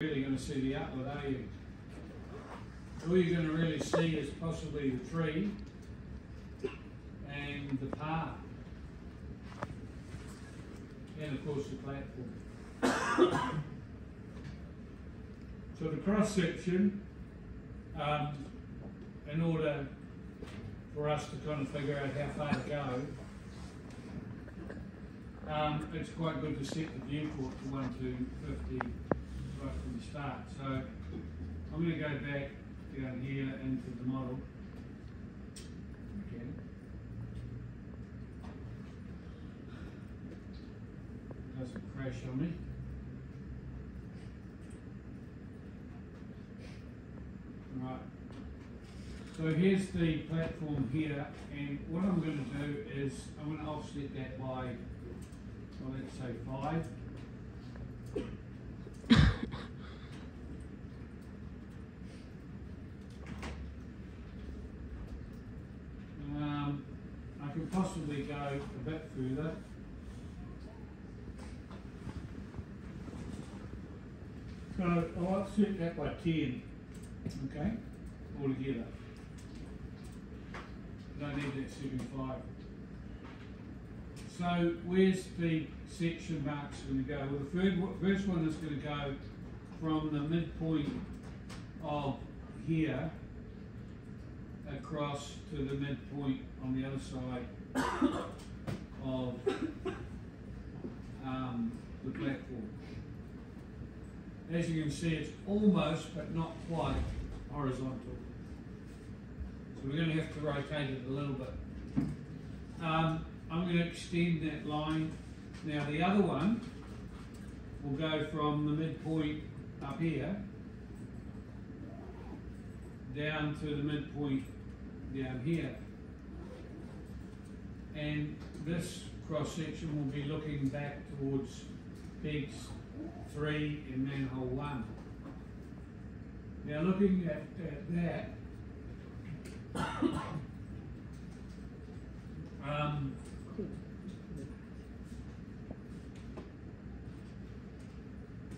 Really going to see the outlet, are you? All you're going to really see is possibly the tree and the path, and of course the platform. So the cross section, in order for us to kind of figure out how far to go, it's quite good to set the viewport to 1 to 50 right from the start. So I'm going to go back down here into the model. Okay. Doesn't crash on me. Right. So here's the platform here, and what I'm going to do is I'm going to offset that by, well, let's say 5. I could possibly go a bit further. So I'll offset that by 10, okay, altogether. Don't need that 75. So where's the section marks going to go? Well, the first one is going to go from the midpoint of here across to the midpoint on the other side of the platform. As you can see, it's almost, but not quite, horizontal. So we're going to have to rotate it a little bit. I'm going to extend that line. Now the other one will go from the midpoint up here down to the midpoint down here, and this cross section will be looking back towards pegs 3 and manhole 1. Now looking at that,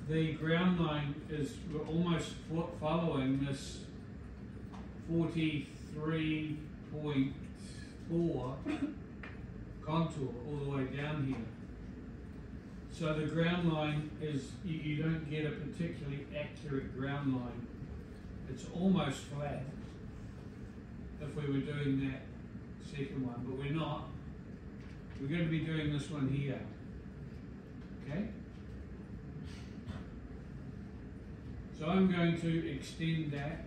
the ground line is almost following this 43.4 contour all the way down here. So the ground line is, you don't get a particularly accurate ground line. It's almost flat if we were doing that second one, but we're not. We're going to be doing this one here. Okay? So I'm going to extend that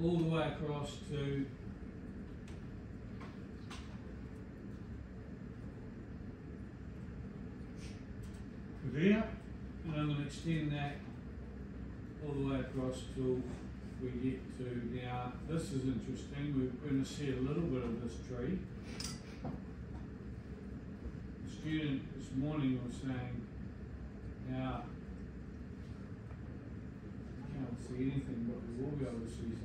all the way across to there, and I'm going to extend that all the way across till we get to, now this is interesting, we're going to see a little bit of this tree. The student this morning was saying, now I can't see anything, but we will be able to see something.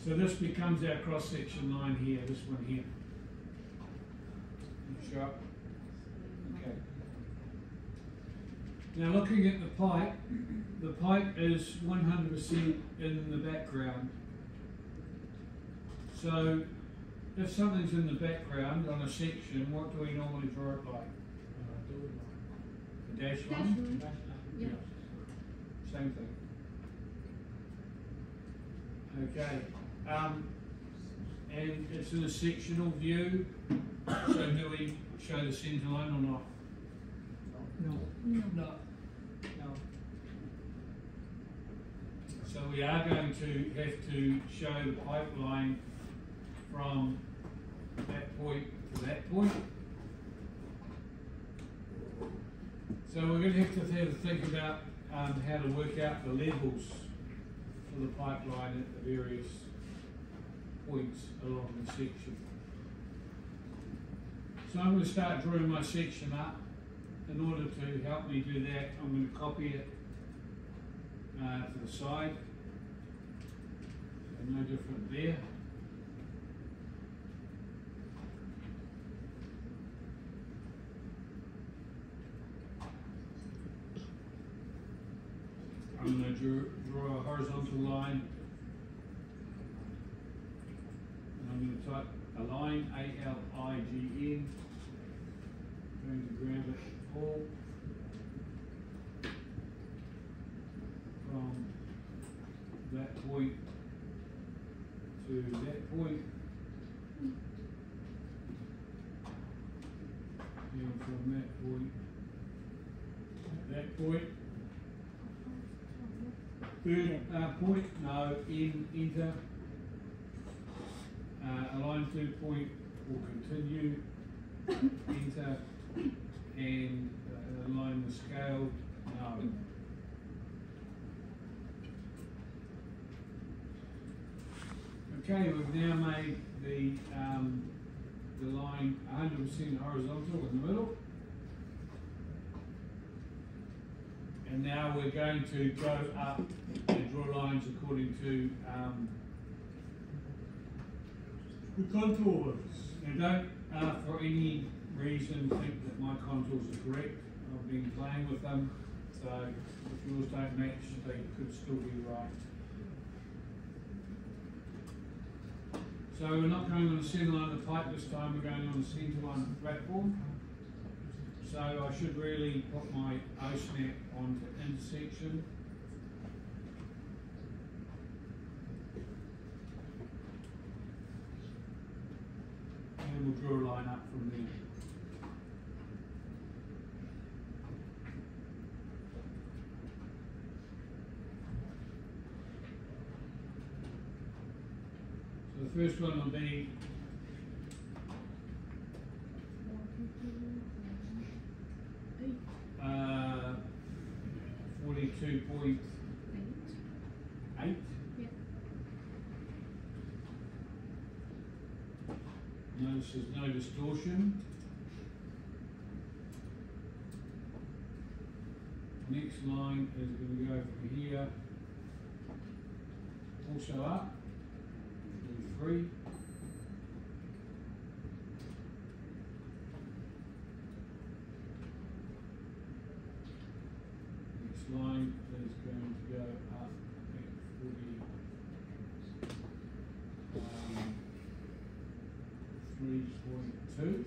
So this becomes our cross-section line here, this one here. Sharp. Okay. Now looking at the pipe is 100% in the background. So if something's in the background on a section, what do we normally draw it like? A dash line? Yeah. Same thing. Okay. And it's in a sectional view, so do we show the centre line or not? No. No. No. So we are going to have to show the pipeline from that point to that point. So we're going to have to think about how to work out the levels for the pipeline at the various points along the section. So I'm going to start drawing my section up. In order to help me do that, I'm going to copy it to the side. So no different there. I'm going to draw a horizontal line. And I'm going to type a line, A-L-I-G-N. I'm going to grab it all from that point to that point, and from that point to that point. Third point, no, enter. Align third point will continue, enter, and align the scale, no. Okay, we've now made the line 100% horizontal in the middle. And now we're going to go up and draw lines according to the contours. Now don't, for any reason, think that my contours are correct. I've been playing with them, so if yours don't match, they could still be right. So we're not going on the centre line of the pipe this time, we're going on the centre line of the platform. So I should really put my O-snap onto intersection. And we'll draw a line up from there. So the first one will be 42.8. Yep. Notice there's no distortion. Next line is going to go from here, also up, 43. Line is going to go up at 3.2.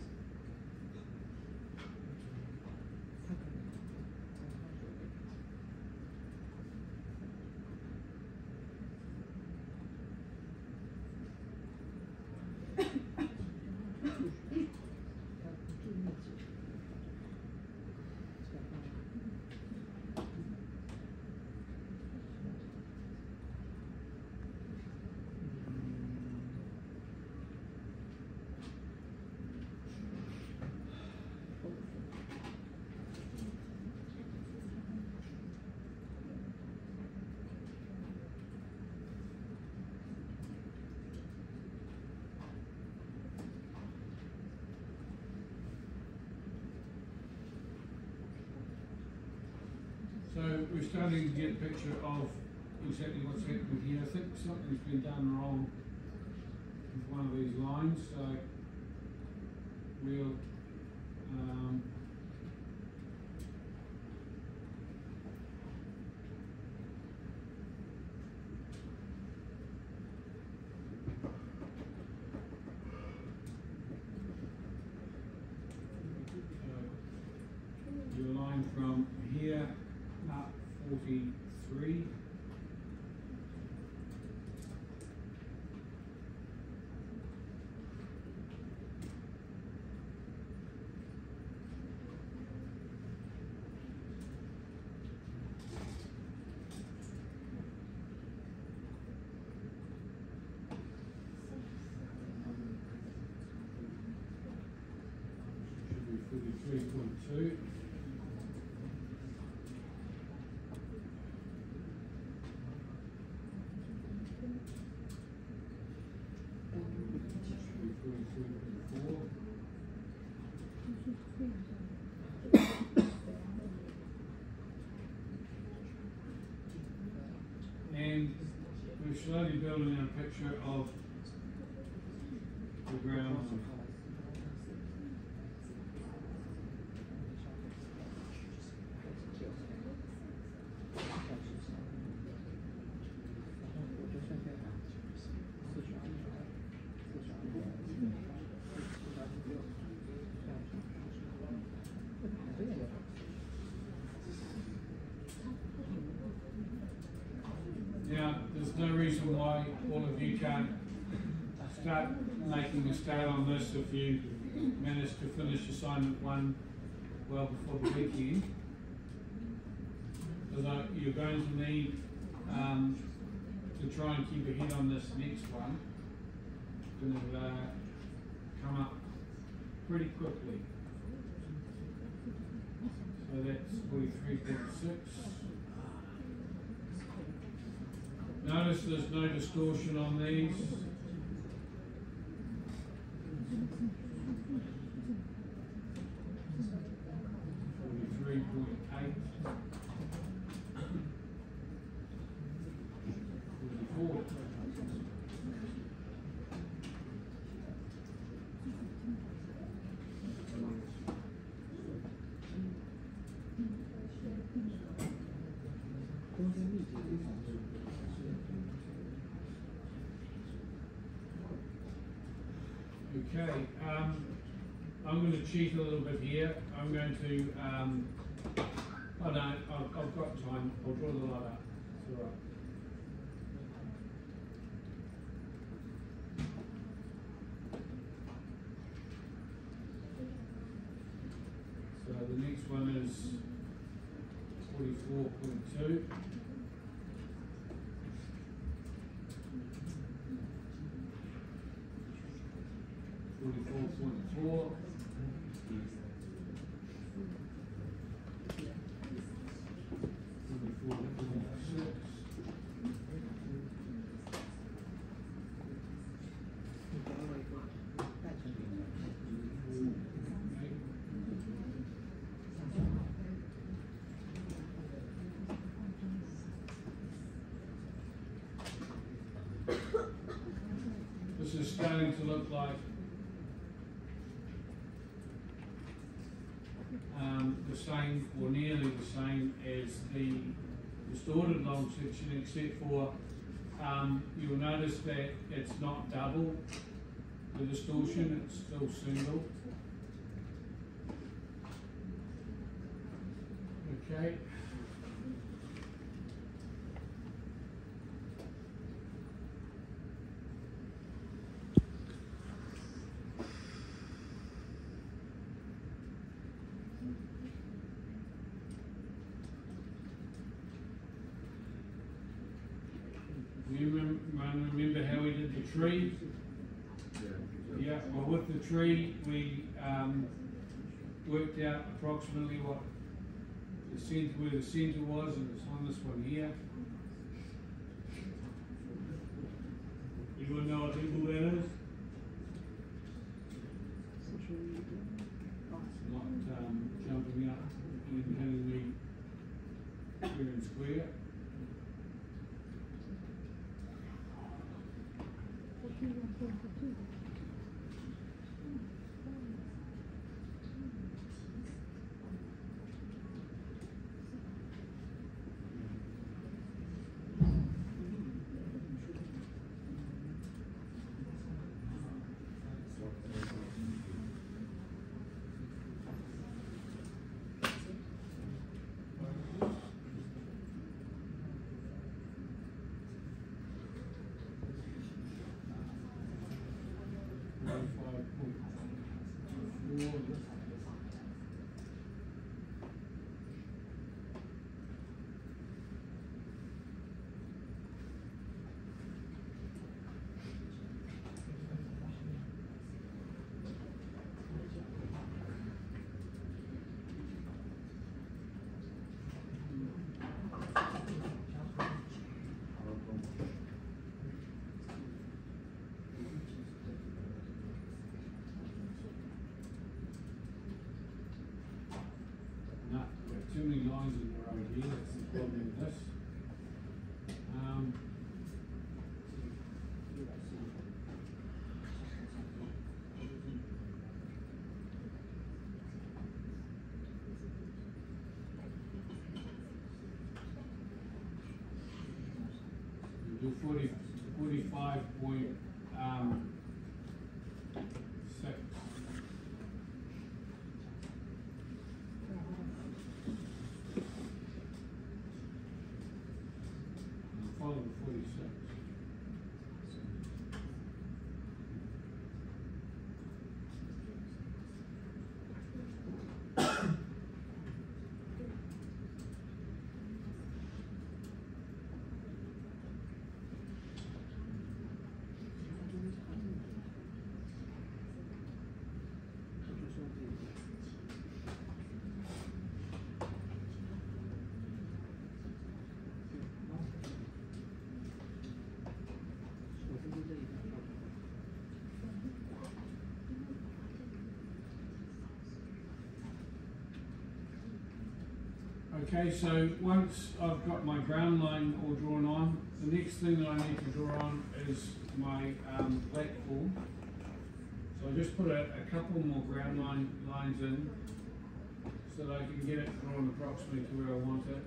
So we're starting to get a picture of exactly what's happening here. I think something's been done wrong with one of these lines, so we'll do a line from here up 43. Should be 43.2. we're slowly building a picture of the ground line. Now, there's no reason why all of you can't start making a start on this if you manage to finish assignment 1 well before the weekend. Because you're going to need to try and keep ahead on this next one. It'll come up pretty quickly. So that's 43.6. Notice there's no distortion on these. Okay, I'm going to cheat a little bit here. I'm going to, oh no, I've got time. I'll draw the line up. It's all right. So the next one is 44.2. This is starting to look like the same, or nearly the same as the distorted long section, except for you'll notice that it's not double the distortion, it's still single. Okay. You remember how we did the tree? Yeah, well with the tree we worked out approximately what the center, where the center was, and it's on this one here. Anyone know what angle that is? Not jumping up and having me fair and square. do 45.6. Follow the 46. Okay, so once I've got my ground line all drawn on, the next thing that I need to draw on is my platform. So I just put a couple more ground lines in so that I can get it drawn approximately to where I want it.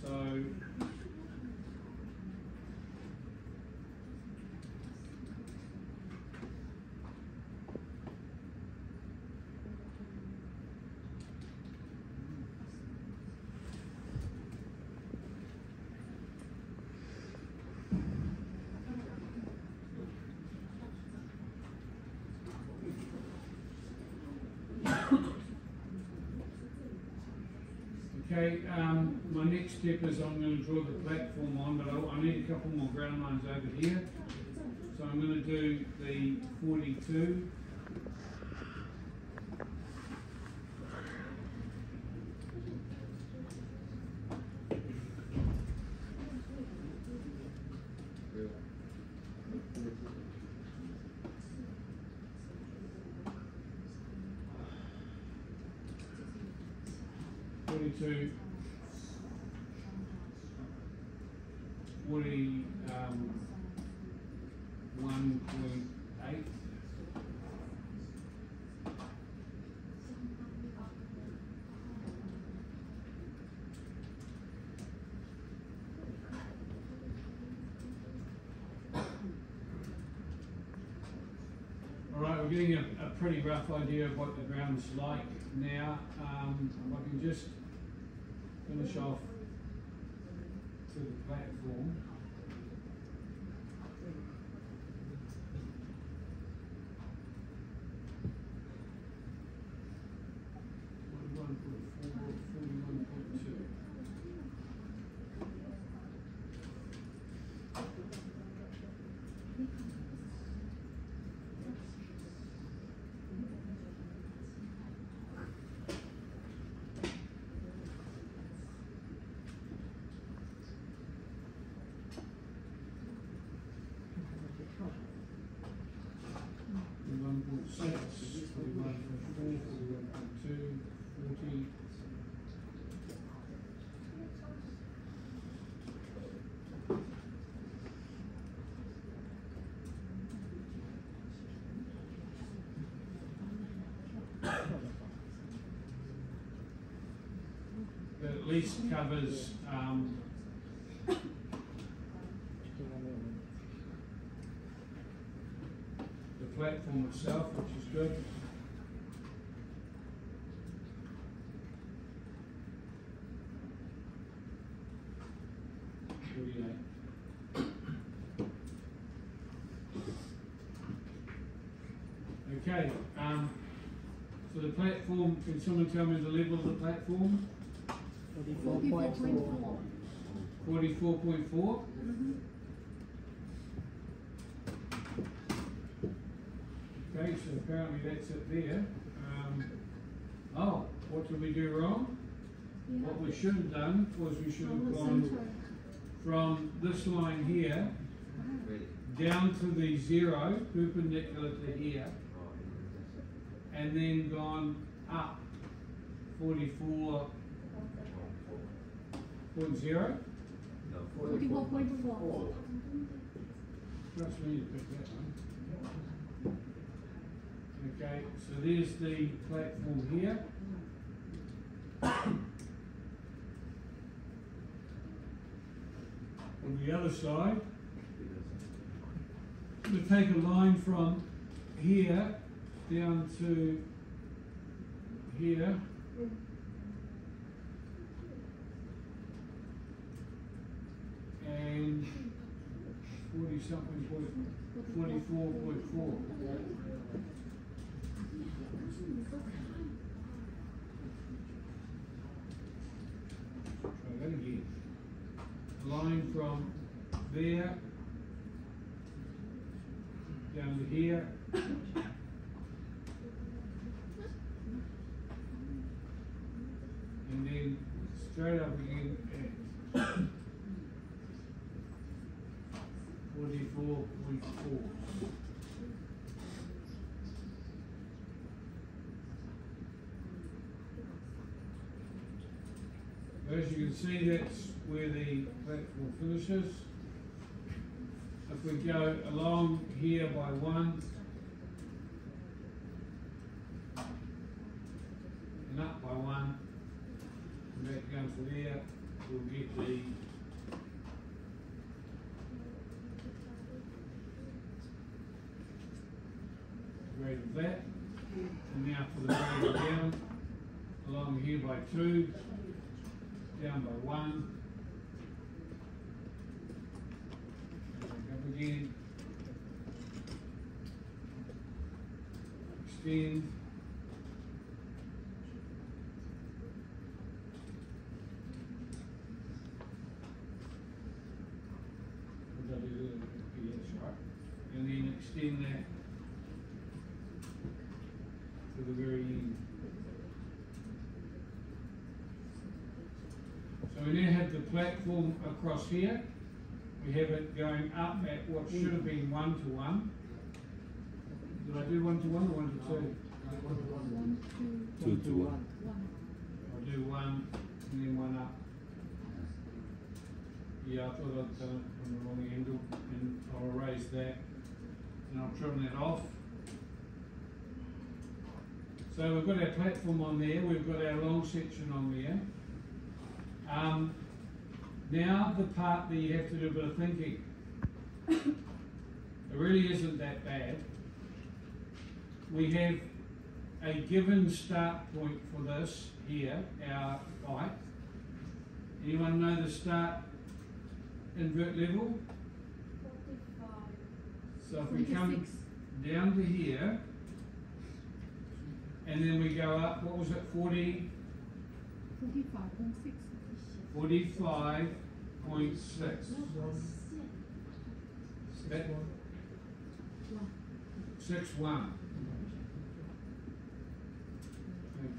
So okay, my next step is I'm going to draw the platform on, but I need a couple more ground lines over here. So I'm going to do the 42. To 41.8. All right, we're getting a pretty rough idea of what the ground's like now. I can just finish off to the platform. That at least covers the platform itself, which is good. Okay, so the platform, can someone tell me the level of the platform? 44.4. 44.4? Okay, so apparently that's it there. Oh, what did we do wrong? Yeah. What we should have done was we should have gone from this line here down to the 0, perpendicular to here, and then gone up 44.0. 44.4. Trust me to pick that one. Okay, so there's the platform here. on the other side. We'll take a line from here down to here. And 40-something point, 44.4. Try that again. A line from there down to here. And then straight up again at 44.4. As you can see, that's where the platform finishes. If we go along here by 1 and up by 1 and back down to there, we'll get the grade of that. And now for the grade down, along here by 2, down by 1, back up again, extend, and then extend that to the very end. So we now have the platform across here. We have it going up at what should have been 1 to 1. Did I do 1 to 1 or 1 to 2? 2 to 1. I'll do 1 and then 1 up. Yeah, I thought I'd done it from the wrong angle, and I'll erase that and I'll trim that off. So we've got our platform on there, we've got our long section on there. Now the part that you have to do a bit of thinking. It really isn't that bad. We have a given start point for this here, our pipe. Anyone know the start invert level? 45. So if we come down to here, and then we go up, what was it, 40? 45.6. 45.6. That, 6.1.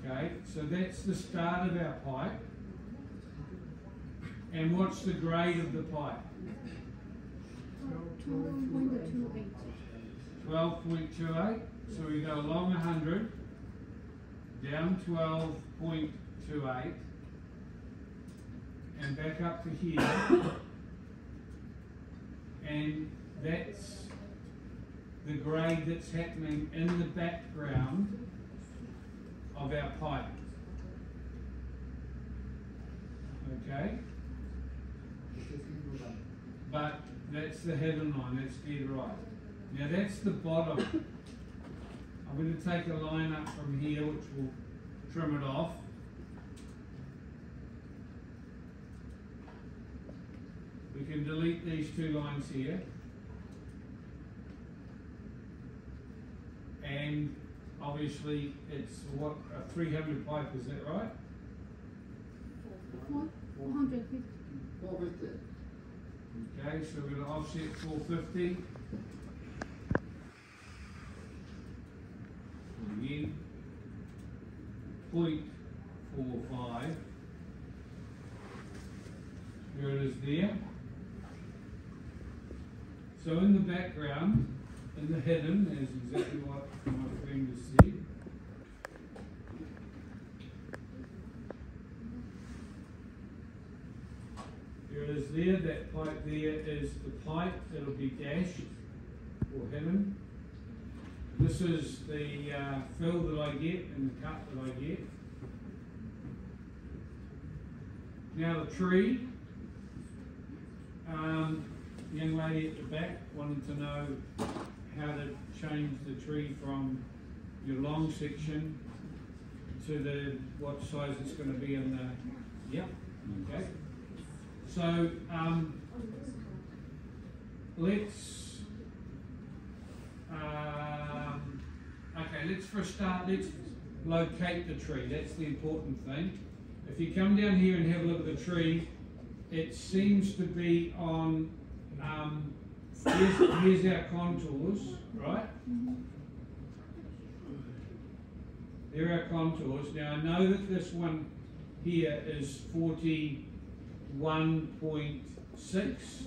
Okay, so that's the start of our pipe. And what's the grade of the pipe? 12.28. 12.28. So we go along 100, down 12.28, and back up to here. And that's the grade that's happening in the background of our pipe. Okay? But that's the heaven line, that's dead right. Now that's the bottom. I'm going to take a line up from here which will trim it off. We can delete these 2 lines here. And obviously it's what, a 300 pipe, is that right? 450. 450. Okay, so we're going to offset 450. Again, 0.45. Here it is there. So in the background, in the hidden, is exactly what my friend has said. There it is there, that pipe there is the pipe that'll be dashed or hidden. This is the fill that I get and the cut that I get. Now the tree, young lady at the back wanted to know how to change the tree from your long section to the what size it's going to be in the, yep, okay. So let's for a start, let's locate the tree. That's the important thing. If you come down here and have a look at the tree, it seems to be on, here's our contours, right? There are our contours. Now I know that this one here is 41.6,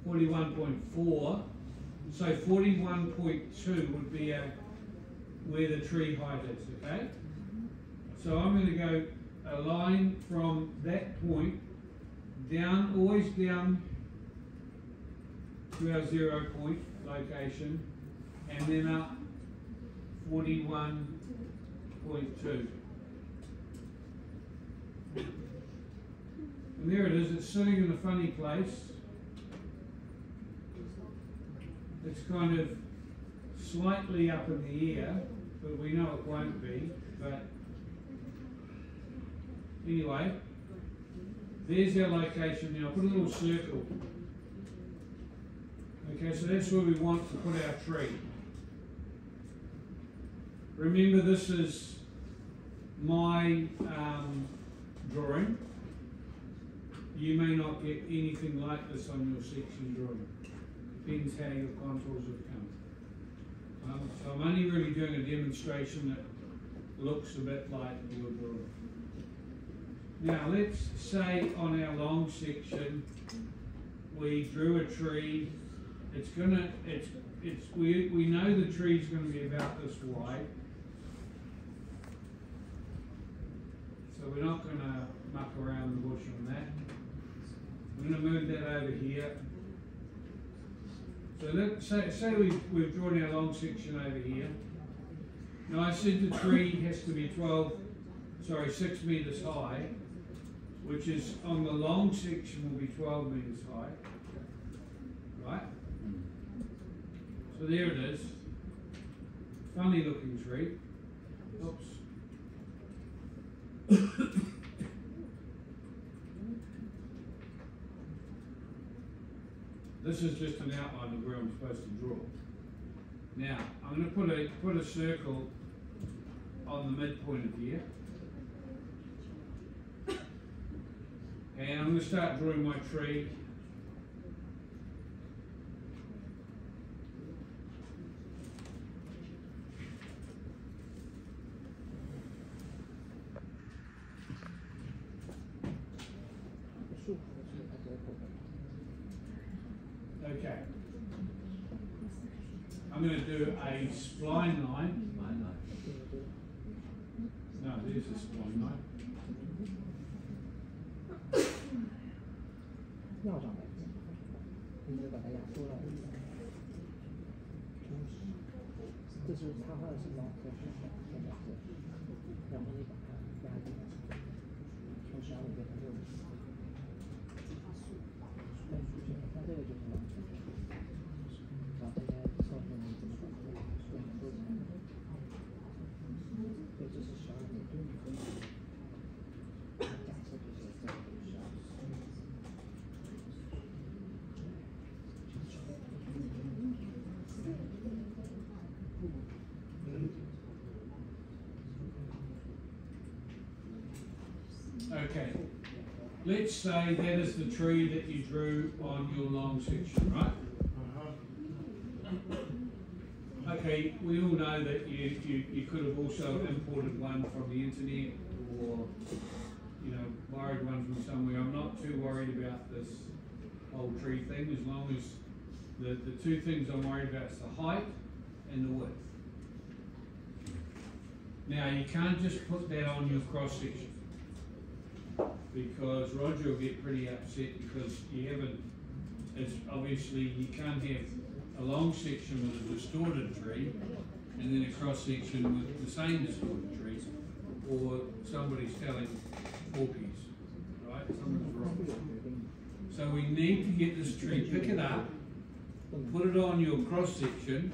41.4, so 41.2 would be where the tree height is, okay? So I'm going to go a line from that point down, always down to our 0 point location, and then up 41.2. And there it is, it's sitting in a funny place. It's kind of slightly up in the air, but we know it won't be. But anyway, there's our location now. Put a little circle. Okay, so that's where we want to put our tree. Remember, this is my drawing. You may not get anything like this on your section drawing. Depends how your contours have come. So I'm only really doing a demonstration that looks a bit like your drawing. Now let's say on our long section we drew a tree. It's gonna, we know the tree's gonna be about this wide. So we're not gonna muck around the bush on that. We're gonna move that over here. So let's say we've drawn our long section over here. Now I said the tree has to be 6 meters high, which is on the long section will be 12 meters high, right? So there it is. Funny looking tree. Oops. This is just an outline of where I'm supposed to draw. Now, I'm going to put a circle on the midpoint of here. And I'm going to start drawing my tree. Okay. I'm going to do a spline line. No, there's a spline line. Okay, let's say that is the tree that you drew on your long section, right? Okay, we all know that you could have also imported one from the internet or, you know, borrowed one from somewhere. I'm not too worried about this whole tree thing, as long as the two things I'm worried about is the height and the width. Now, you can't just put that on your cross section, because Roger will get pretty upset because you haven't, it's obviously you can't have a long section with a distorted tree and then a cross section with the same distorted tree, or somebody's telling porkies, right? Something's wrong. So we need to get this tree, pick it up, put it on your cross section,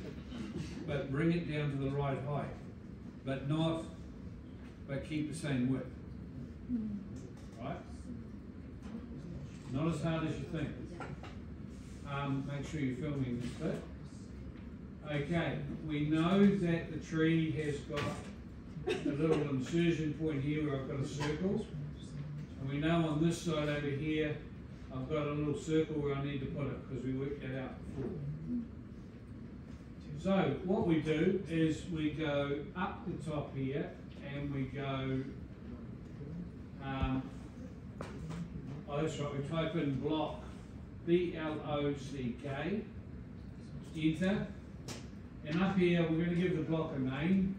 but bring it down to the right height, but keep the same width, right? Not as hard as you think. Make sure you're filming this bit. Okay, we know that the tree has got a little insertion point here where I've got a circle. And we know on this side over here, I've got a little circle where I need to put it because we worked that out before. So what we do is we go up the top here and we go, oh that's right, we type in block B-L-O-C-K, enter, and up here we're going to give the block a name,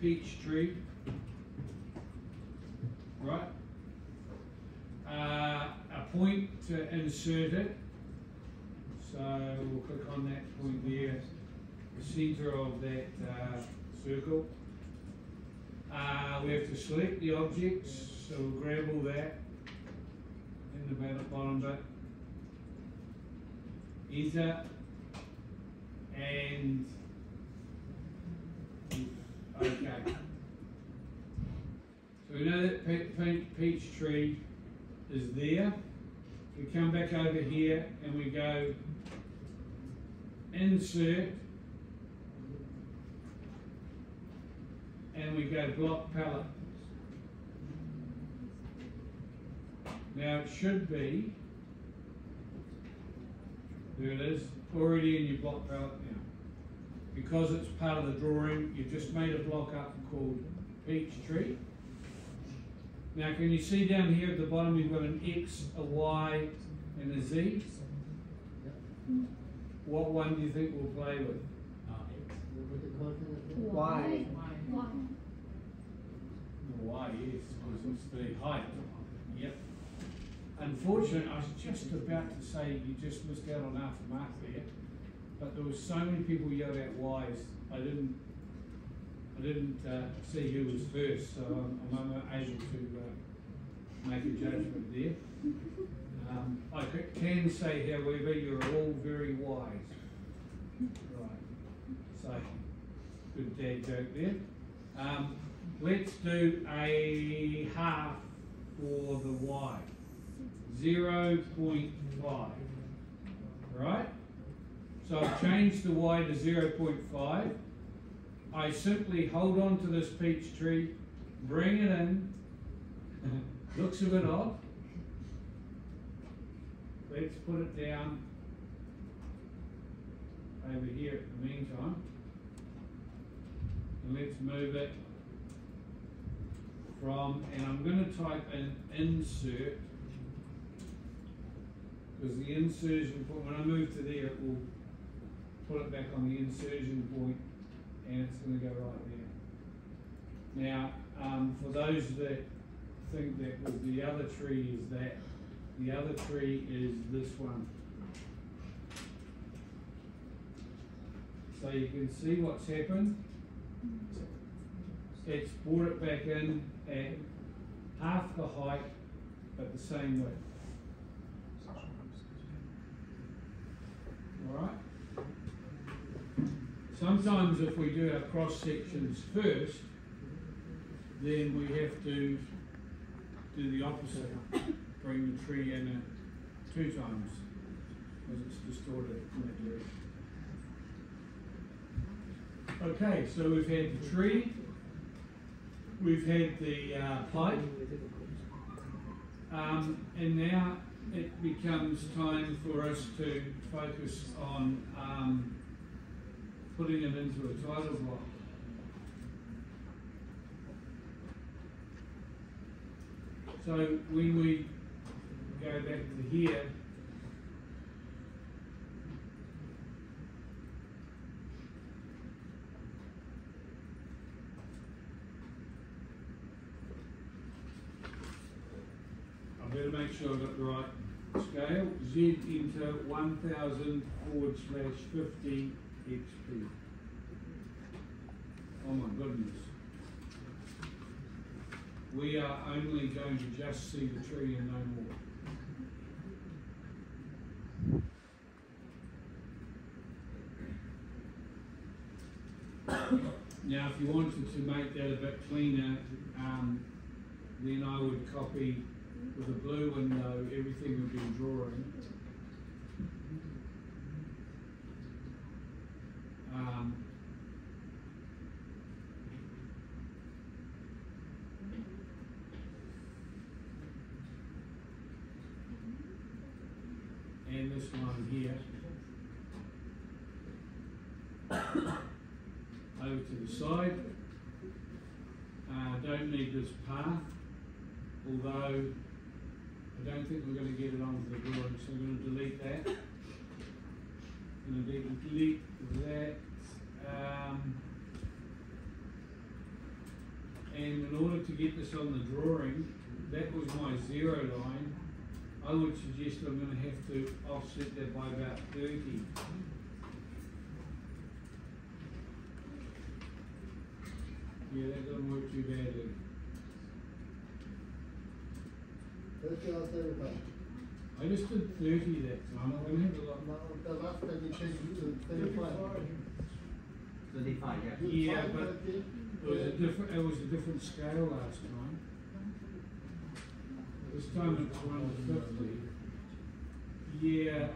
Peachtree, right, a point to insert it, so we'll click on that point there, the centre of that circle. We have to select the objects, so we'll grab all that in the bottom bit, enter, and okay. So we know that Peachtree is there. We come back over here and we go insert, and we go block palette. Now it should be, there it is, already in your block palette now. Because it's part of the drawing, you've just made a block up called Peachtree. Now can you see down here at the bottom we've got an X, a Y and a Z? What one do you think we'll play with? Y. Y, yes, because it's the height. Yep. Unfortunately, I was just about to say you just missed out on half a mark there, but there was so many people yelled out Y's, I didn't see who was first, so I'm unable to make a judgment there. I can say, however, you're all very wise. Right. So, good dad joke there. Let's do a half for the Y. 0.5. Right? So I've changed the Y to 0.5. I simply hold on to this Peachtree, bring it in. Looks a bit odd. Let's put it down over here at the meantime. And let's move it from, and I'm going to type in insert, because the insertion point, when I move to there, it will put it back on the insertion point, and it's going to go right there. Now, for those that think that well, the other tree is that, the other tree is this one. So you can see what's happened. It's brought it back in at half the height, but the same width. Alright? Sometimes if we do our cross sections first, then we have to do the opposite. Bring the tree in 2 times, because it's distorted in that direction. Okay, so we've had the tree, we've had the pipe, and now it becomes time for us to focus on putting it into a title block. So when we go back to here, I better make sure I've got the right scale. Z into 1000/50 XP. Oh my goodness. We are only going to just see the tree and no more. Now, if you wanted to make that a bit cleaner, then I would copy with a blue window everything we've been drawing. And this one here. Over to the side. Don't need this path, although I don't think we're going to get it onto the drawing, so I'm going to delete that. I'm going to delete that. And in order to get this on the drawing, that was my 0 line. I would suggest I'm going to have to offset that by about 30. Yeah, that doesn't work too badly. 30 or 35? I just did 30 that time. I'm going to have a lot. Now, the last time you changed to 35. 35, yeah. Yeah, but it was a different scale last time. This time it's 1 to 50. Yeah.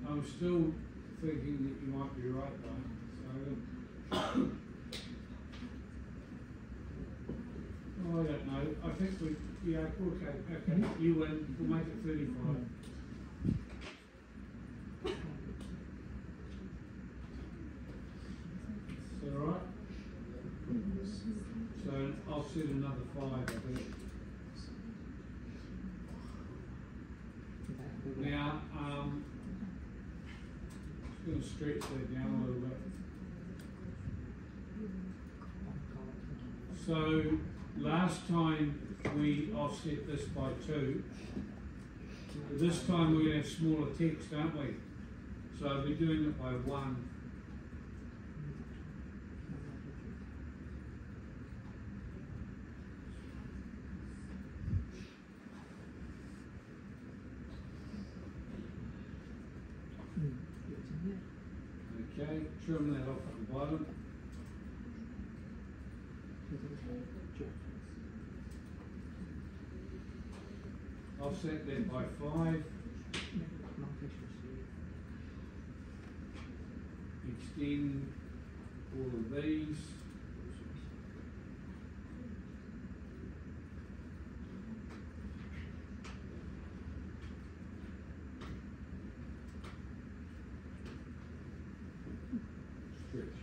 I'm still thinking that you might be right though. Oh, I don't know. I think yeah, okay, you win. We'll make it 35. Is that alright? So I'll set another 5, I think. Now, I'm just going to stretch that down a little bit. So last time we offset this by 2. This time we're going to have smaller text, aren't we? So I'll be doing it by 1. Okay, trim that off at the bottom. Offset that by 5. Extend all of these. Stretch.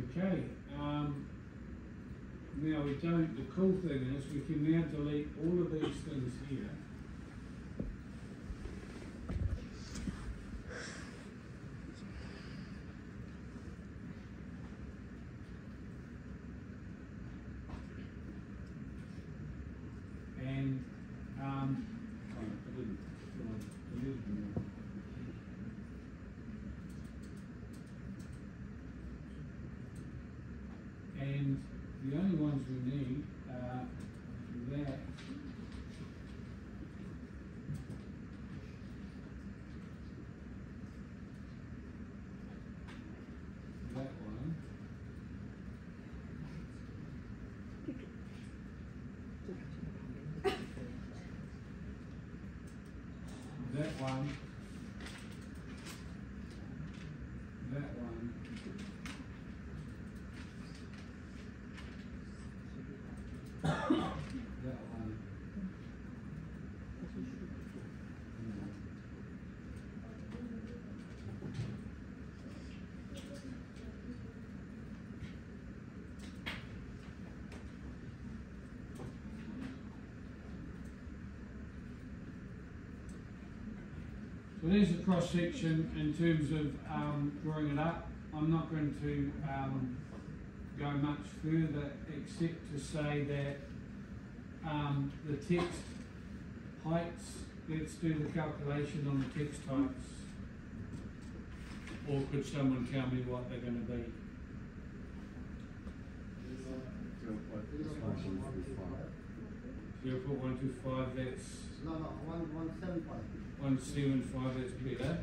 Okay, now we don't, the cool thing is we can now delete all of these things here. And, oh, I didn't, and the only ones we need are that one, that one, that one. So there's a cross section in terms of drawing it up. I'm not going to go much further except to say that the text heights, let's do the calculation on the text heights. Or could someone tell me what they're going to be? 0.125, that's No, 175. 175, that's better.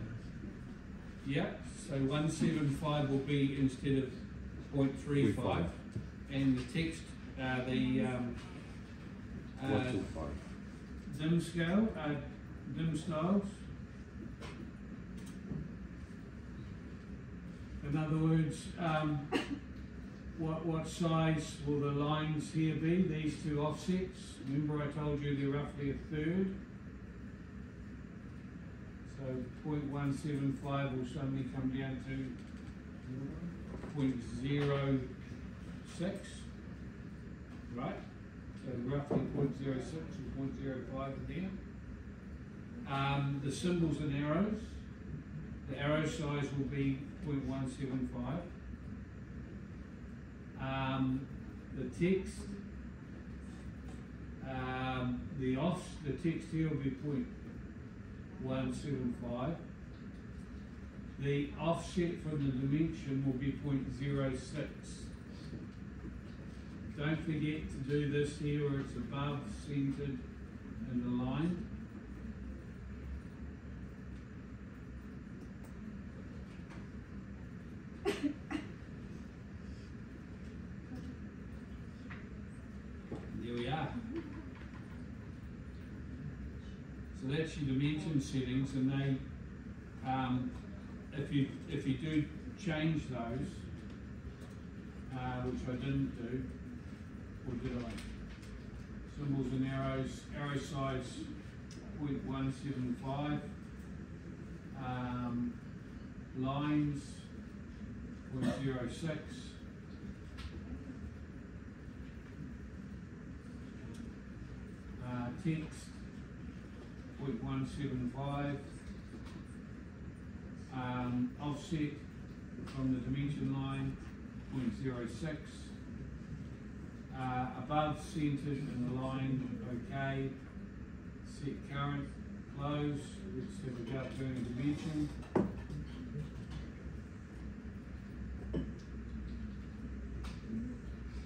Yep, so 175 will be instead of 0.35. And the text, dim scale, dim styles. In other words, what size will the lines here be, these two offsets? Remember I told you they're roughly a third. So 0.175 will suddenly come down to 0.06, right? So roughly 0.06 or 0.05 there. The symbols and arrows, the arrow size will be 0.175. The text, the text here will be 0.175. The offset from the dimension will be 0.06. Don't forget to do this here where it's above, centered in the line. There we are. So that's your dimension settings, and they, if you do change those, which I didn't do, or did I? Symbols and arrows, arrow size 0.175, lines 0.06. Text 0.175, offset from the dimension line 0.06, above centered in the line, okay, set current, close, let's have a go at doing a dimension.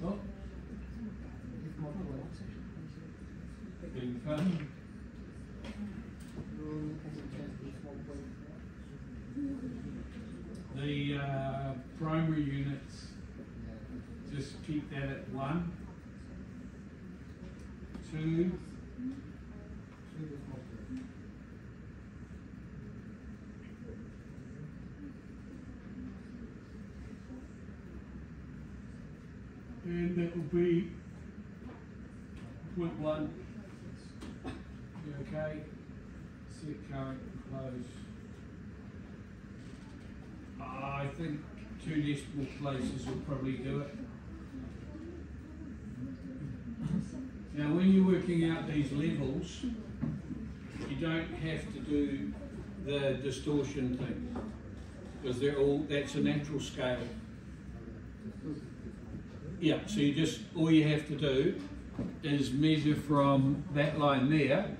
Oh. The primary units, just keep that at 1, 2, and that will be 0.1. Okay, set current and close. I think 2 decimal places will probably do it. Now when you're working out these levels, you don't have to do the distortion thing, because that's a natural scale. Yeah, so all you have to do is measure from that line there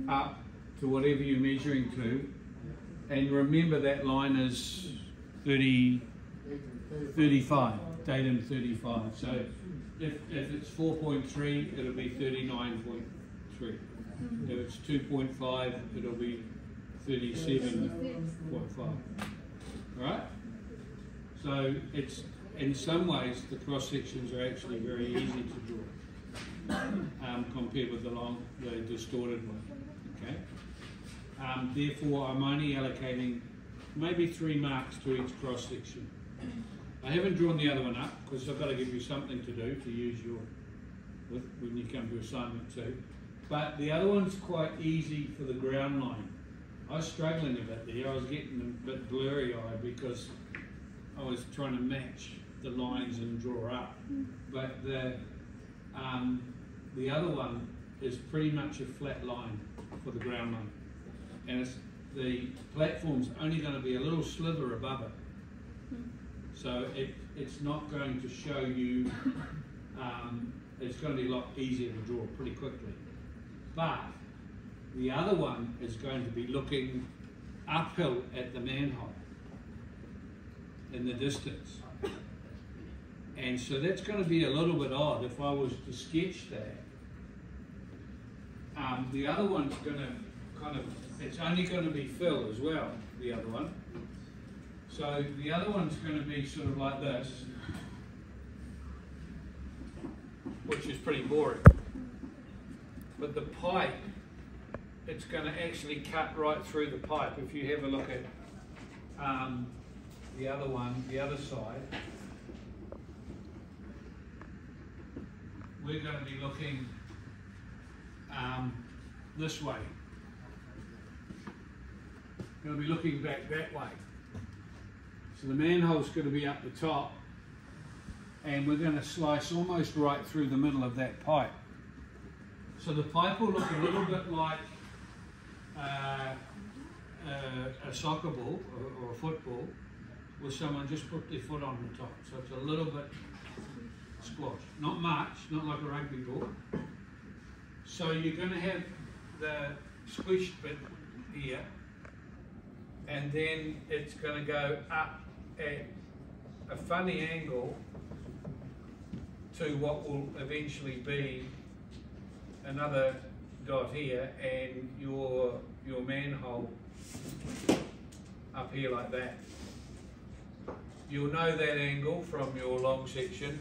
up to whatever you're measuring to, and remember that line is 35, datum 35. So if it's 4.3, it'll be 39.3. If it's 2.5, it'll be 37.5. Right? So it's, in some ways, the cross sections are actually very easy to draw compared with the distorted one. Okay. Therefore, I'm only allocating maybe 3 marks to each cross section. I haven't drawn the other one up because I've got to give you something to do to use with when you come to assignment 2. But the other one's quite easy for the ground line. I was struggling a bit there. I was getting a bit blurry-eyed because I was trying to match the lines and draw up. But the other one is pretty much a flat line for the ground line. And the platform's only going to be a little sliver above it. So it's not going to show you, it's going to be a lot easier to draw pretty quickly. But the other one is going to be looking uphill at the manhole in the distance. And so that's going to be a little bit odd if I was to sketch that. The other one's going to it's only going to be fill as well, the other one. So the other one's going to be sort of like this, which is pretty boring. But the pipe, it's going to actually cut right through the pipe. If you have a look at the other one, the other side, we're going to be looking this way. Going to be looking back that way. So the manhole's going to be up the top, and we're going to slice almost right through the middle of that pipe. So the pipe will look a little bit like a soccer ball or a football, where someone just put their foot on the top. So it's a little bit squashed. Not much, not like a rugby ball. So you're going to have the squished bit here, and then it's going to go up at a funny angle to what will eventually be another dot here, and your manhole up here like that. You'll know that angle from your long section.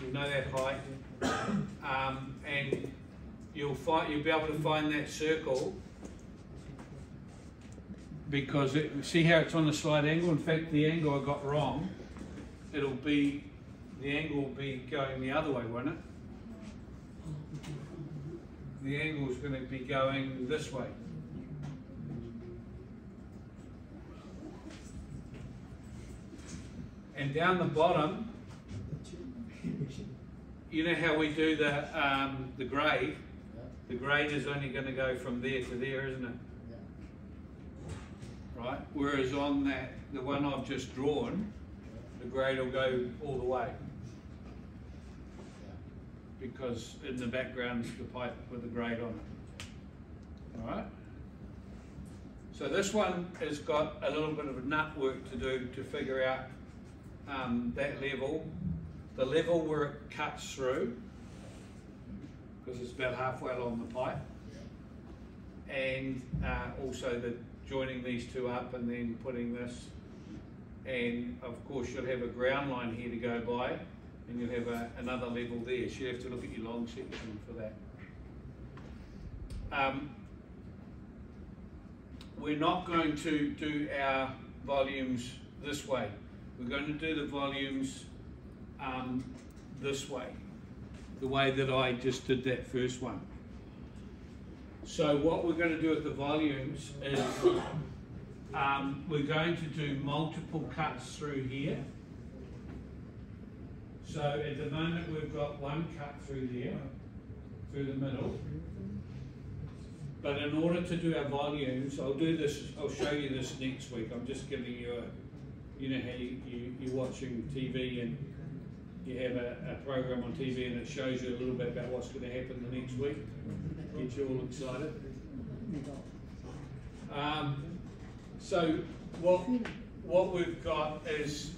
You'll know that height, and you'll be able to find that circle, because see how it's on the slight angle. In fact, the angle I got wrong. The angle will be going the other way, won't it? The angle is going to be going this way. And down the bottom, you know how we do the grade? The grade is only going to go from there to there, isn't it? Right? Whereas on the one I've just drawn, the grade will go all the way. Because in the background is the pipe with the grade on it. Alright? So this one has got a little bit of nut work to do to figure out that level. The level where it cuts through, because it's about halfway along the pipe. And also the joining these two up and then putting this. And of course you'll have a ground line here to go by, and you'll have another level there, so you have to look at your long section for that. We're not going to do our volumes this way. We're going to do the volumes this way, the way that I just did that first one. So what we're going to do with the volumes is we're going to do multiple cuts through here. So at the moment we've got one cut through there, through the middle. But in order to do our volumes, I'll show you this next week. I'm just giving you you know how you're watching TV and you have a program on TV and it shows you a little bit about what's going to happen the next week. Get you all excited. So what we've got is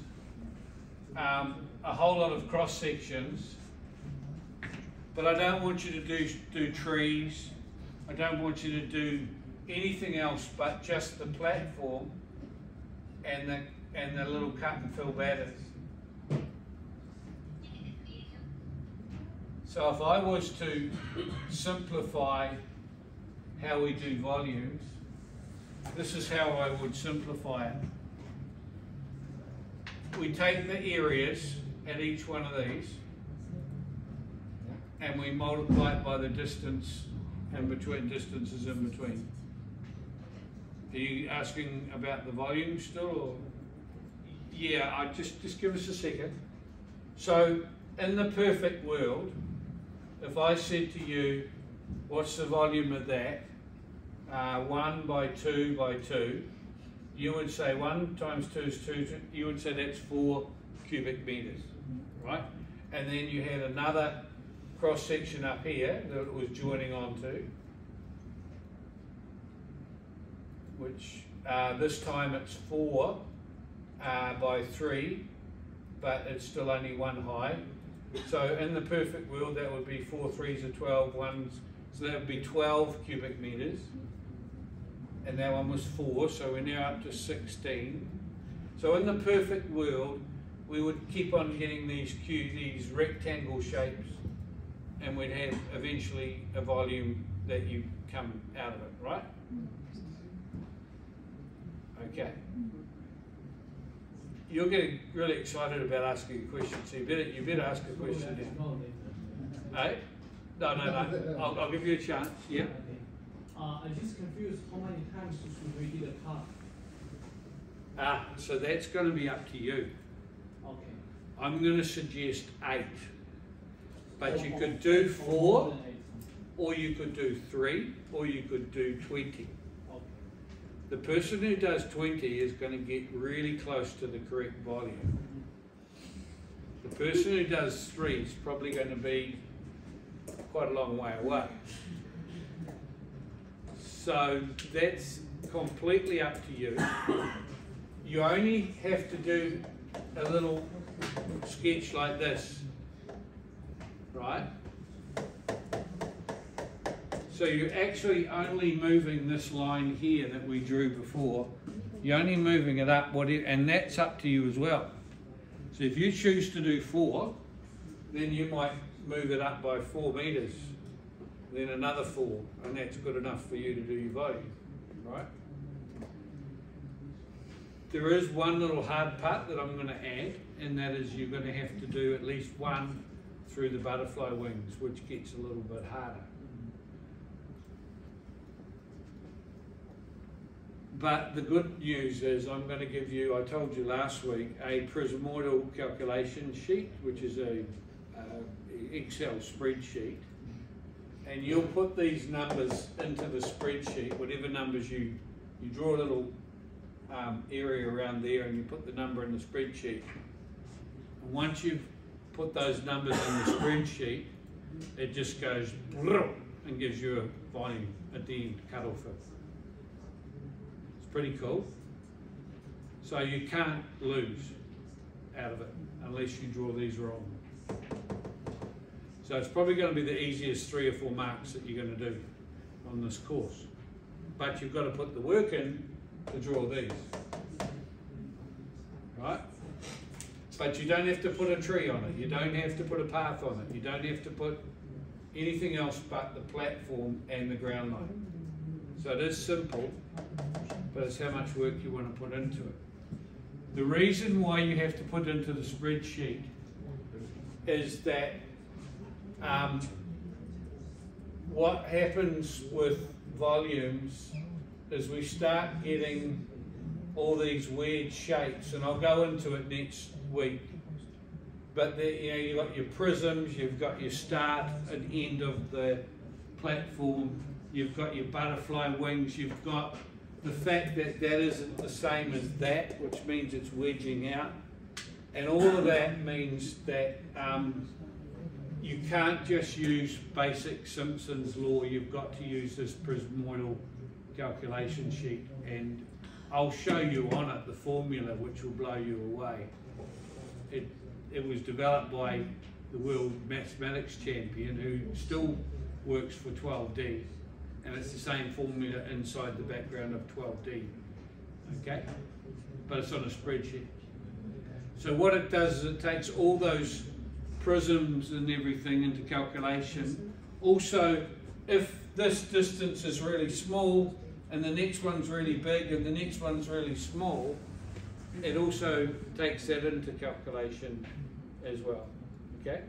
a whole lot of cross sections, but I don't want you to do trees. I don't want you to do anything else but just the platform and the little cut and fill batters. So if I was to simplify how we do volumes, this is how I would simplify it. We take the areas at each one of these and we multiply it by the distance in between, distances in between. Are you asking about the volume still? Or? Yeah, just give us a second. So in the perfect world, if I said to you, what's the volume of that? 1 by 2 by 2, you would say 1 times 2 is 2, you would say that's 4 cubic meters, right? And then you had another cross section up here that it was joining onto, which this time it's 4 by 3, but it's still only 1 high. So in the perfect world, that would be 4 3s are 12, so that would be 12 cubic meters. And that one was 4, so we're now up to 16. So in the perfect world, we would keep on getting these rectangle shapes, and we'd have eventually a volume that you come out of it, right? Okay. You're getting really excited about asking a question, so you better ask a question now. Hey? No. I'll give you a chance. Yeah. I'm just confused. How many times should we do the cut? So that's going to be up to you. Okay. I'm going to suggest 8, but you could do 4, or you could do 3, or you could do 20. Okay. The person who does 20 is going to get really close to the correct volume. The person who does 3 is probably going to be quite a long way away. So that's completely up to you. You only have to do a little sketch like this, right? So you're actually only moving this line here that we drew before. You're only moving it up, and that's up to you as well. So if you choose to do 4, then you might move it up by 4 meters, then another 4, and that's good enough for you to do your volume, right? There is one little hard part that I'm going to add, and that is you're going to have to do at least 1 through the butterfly wings, which gets a little bit harder. But the good news is I'm going to give you, I told you last week, a prismoidal calculation sheet, which is a Excel spreadsheet. And you'll put these numbers into the spreadsheet, whatever numbers you draw a little area around there and you put the number in the spreadsheet. And once you've put those numbers in the spreadsheet, it just goes and gives you a volume at the end, cut off it. It's pretty cool. So you can't lose out of it unless you draw these wrong. So it's probably going to be the easiest 3 or 4 marks that you're going to do on this course. But you've got to put the work in to draw these. Right? But you don't have to put a tree on it. You don't have to put a path on it. You don't have to put anything else but the platform and the ground line. So it is simple, but it's how much work you want to put into it. The reason why you have to put into the spreadsheet is that what happens with volumes is we start getting all these weird shapes, and I'll go into it next week. But you've got your prisms, you've got your start and end of the platform, you've got your butterfly wings, you've got the fact that that isn't the same as that, which means it's wedging out, and all of that means that you can't just use basic Simpson's law, you've got to use this prismoidal calculation sheet, and I'll show you on it the formula which will blow you away. It was developed by the world mathematics champion who still works for 12D, and it's the same formula inside the background of 12D, okay? But it's on a spreadsheet. So what it does is it takes all those prisms and everything into calculation. Also, if this distance is really small and the next one's really big and the next one's really small, it also takes that into calculation as well, okay?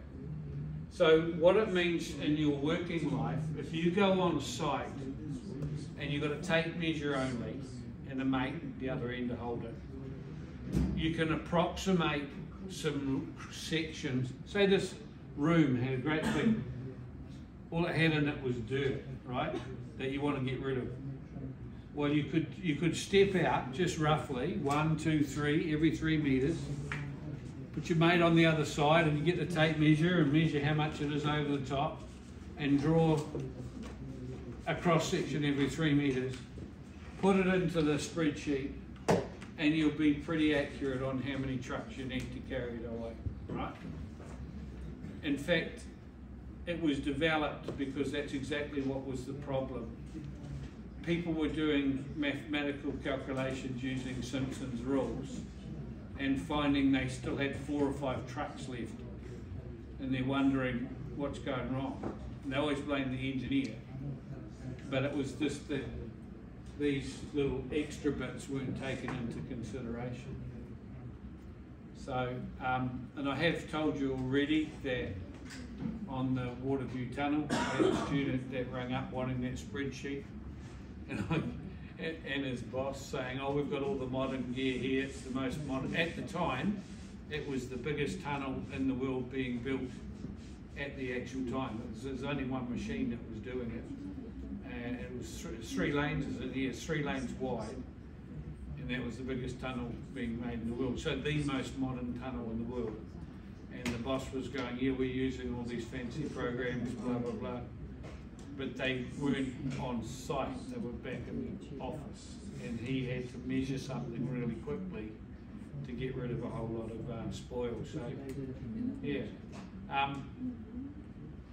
So what it means in your working life, if you go on site and you've got a tape measure only and a mate at the other end to hold it, you can approximate some sections. Say this room had a great big, all it had in it was dirt, right, that you want to get rid of. Well, you could step out just roughly 1, 2, 3 every 3 meters. Put your mate on the other side, and you get the tape measure and measure how much it is over the top, and draw a cross section every 3 meters. Put it into the spreadsheet, and you'll be pretty accurate on how many trucks you need to carry it away, right? In fact, it was developed because that's exactly what was the problem. People were doing mathematical calculations using Simpson's rules and finding they still had 4 or 5 trucks left, and they're wondering what's going wrong. And they always blame the engineer, but it was just that these little extra bits weren't taken into consideration. So, and I have told you already that on the Waterview Tunnel, I had a student that rang up wanting that spreadsheet, and his boss saying, oh, we've got all the modern gear here, it's the most modern. At the time, it was the biggest tunnel in the world being built at the actual time. There's only one machine that was doing it, and it was 3 lanes, isn't it? Yeah, 3 lanes wide, and that was the biggest tunnel being made in the world. So the most modern tunnel in the world. And the boss was going, yeah, we're using all these fancy programs, blah, blah, blah. But they weren't on site, they were back in the office. And he had to measure something really quickly to get rid of a whole lot of spoil. So, yeah.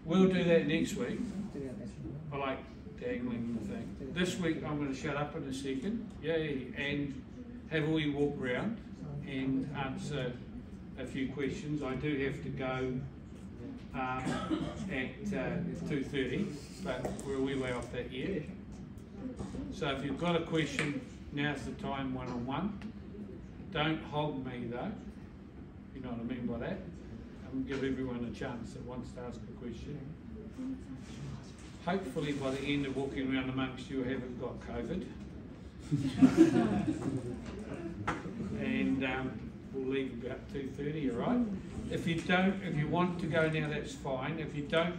We'll do that next week. I like dangling the thing. This week I'm going to shut up in a second, yay, and have a wee walk around and answer a few questions. I do have to go at 2:30, but we're a wee way off that yet. So if you've got a question, now's the time one-on-one. Don't hog me though, you know what I mean by that. Give everyone a chance that wants to ask a question. Hopefully by the end of walking around amongst you, I haven't got COVID. And we'll leave about 2:30, all right? If you want to go now, that's fine. If you don't